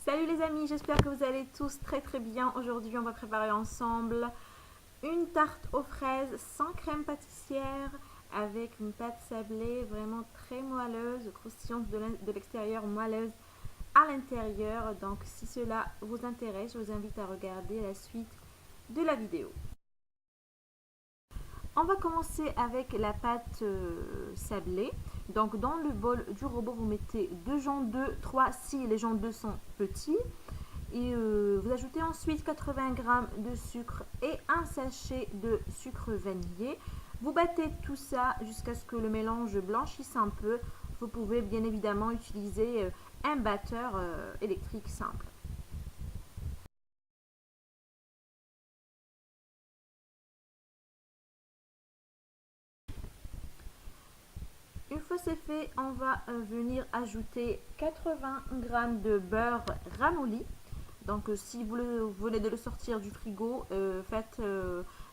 Salut les amis, j'espère que vous allez tous très bien. Aujourd'hui, on va préparer ensemble une tarte aux fraises sans crème pâtissière avec une pâte sablée vraiment très moelleuse, croustillante de l'extérieur, moelleuse à l'intérieur. Donc si cela vous intéresse, je vous invite à regarder la suite de la vidéo. On va commencer avec la pâte sablée. Donc dans le bol du robot, vous mettez 2 jambes d'œufs, 3 si les jambes d'œufs sont petits. Et vous ajoutez ensuite 80 g de sucre et un sachet de sucre vanillé. Vous battez tout ça jusqu'à ce que le mélange blanchisse un peu. Vous pouvez bien évidemment utiliser un batteur électrique simple. Une fois c'est fait, on va venir ajouter 80 g de beurre ramolli. Donc si vous venez de le sortir du frigo, faites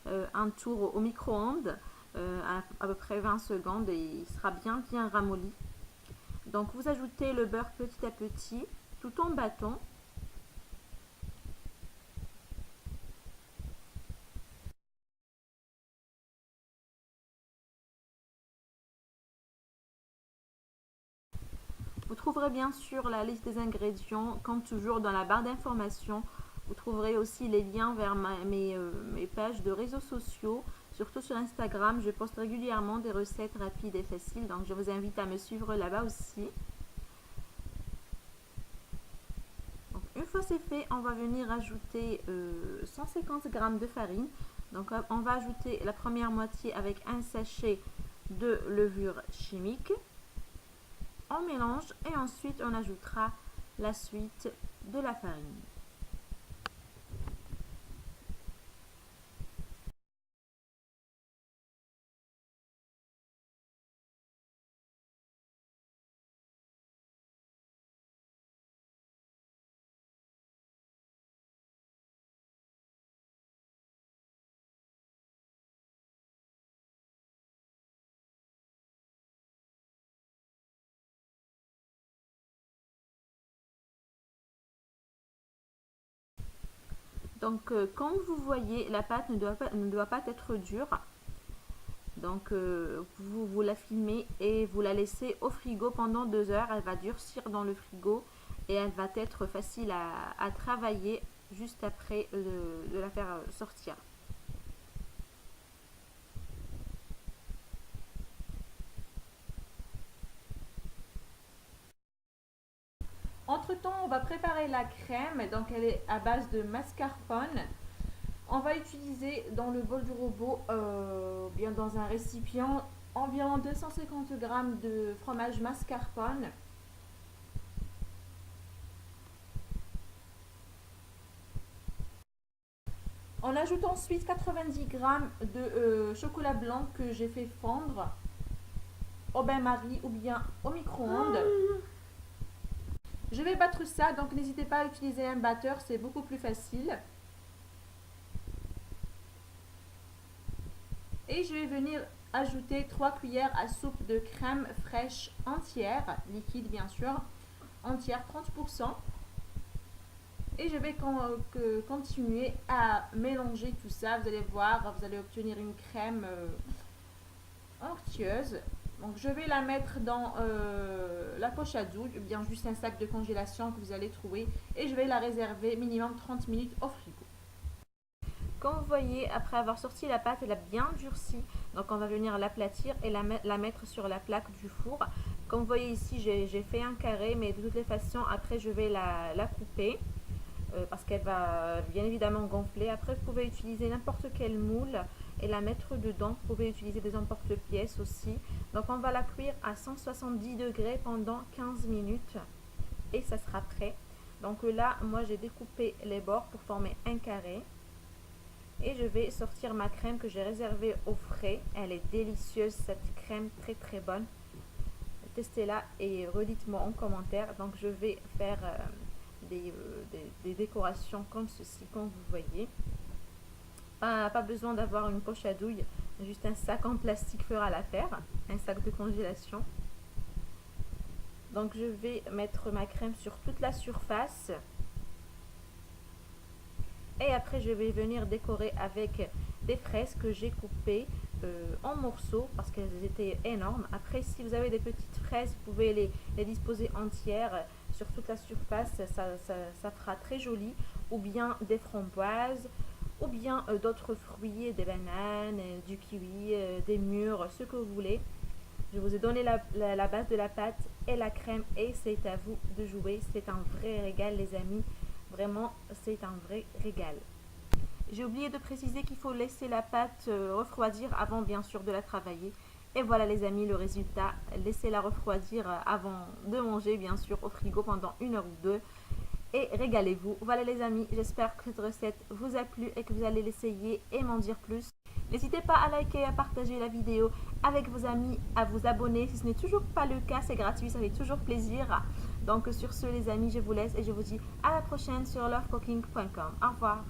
un tour au micro-ondes, à peu près 20 secondes, et il sera bien ramolli. Donc vous ajoutez le beurre petit à petit, tout en battant. Vous trouverez bien sûr la liste des ingrédients, comme toujours dans la barre d'informations. Vous trouverez aussi les liens vers mes pages de réseaux sociaux, surtout sur Instagram. Je poste régulièrement des recettes rapides et faciles, donc je vous invite à me suivre là-bas aussi. Donc, une fois c'est fait, on va venir ajouter 150 g de farine. Donc on va ajouter la première moitié avec un sachet de levure chimique. On mélange et ensuite on ajoutera la suite de la farine. Donc comme vous voyez, la pâte ne doit pas être dure. Donc vous la filmez et vous la laissez au frigo pendant 2 heures. Elle va durcir dans le frigo et elle va être facile à travailler juste après de la faire sortir. Entre-temps, on va préparer la crème. Donc elle est à base de mascarpone. On va utiliser dans le bol du robot, bien dans un récipient, environ 250 g de fromage mascarpone. On ajoute ensuite 90 g de chocolat blanc que j'ai fait fondre au bain-marie ou bien au micro-ondes. Je vais battre ça, donc n'hésitez pas à utiliser un batteur, c'est beaucoup plus facile. Et je vais venir ajouter 3 cuillères à soupe de crème fraîche entière, liquide bien sûr, entière 30%. Et je vais continuer à mélanger tout ça. Vous allez voir, vous allez obtenir une crème onctueuse. Donc je vais la mettre dans la poche à douille, ou bien juste un sac de congélation que vous allez trouver. Et je vais la réserver minimum 30 minutes au frigo. Comme vous voyez, après avoir sorti la pâte, elle a bien durci. Donc on va venir l'aplatir et la mettre sur la plaque du four. Comme vous voyez ici, j'ai fait un carré, mais de toutes les façons, après je vais la couper. Parce qu'elle va bien évidemment gonfler. Après, vous pouvez utiliser n'importe quel moule et la mettre dedans. Vous pouvez utiliser des emporte-pièces aussi. Donc, on va la cuire à 170 degrés pendant 15 minutes et ça sera prêt. Donc là, moi, j'ai découpé les bords pour former un carré. Et je vais sortir ma crème que j'ai réservée au frais. Elle est délicieuse, cette crème, très bonne. Testez-la et redites-moi en commentaire. Donc, je vais faire des décorations comme ceci, comme vous voyez. Pas besoin d'avoir une poche à douille, juste un sac en plastique fera l'affaire, un sac de congélation. Donc je vais mettre ma crème sur toute la surface Et après, je vais venir décorer avec des fraises que j'ai coupées en morceaux parce qu'elles étaient énormes. Après, si vous avez des petites fraises, vous pouvez les disposer entières sur toute la surface. Ça fera très joli. Ou bien des framboises, ou bien d'autres fruits, des bananes, du kiwi, des mûres, ce que vous voulez. Je vous ai donné la base de la pâte et la crème et c'est à vous de jouer. C'est un vrai régal les amis. Vraiment, c'est un vrai régal. J'ai oublié de préciser qu'il faut laisser la pâte refroidir avant bien sûr de la travailler. Et voilà les amis le résultat. Laissez-la refroidir avant de manger bien sûr au frigo pendant 1 heure ou 2. Et régalez-vous. Voilà les amis, j'espère que cette recette vous a plu et que vous allez l'essayer et m'en dire plus. N'hésitez pas à liker et à partager la vidéo avec vos amis, à vous abonner. Si ce n'est toujours pas le cas, c'est gratuit, ça fait toujours plaisir. Donc sur ce les amis, je vous laisse et je vous dis à la prochaine sur lovecooking.com. Au revoir.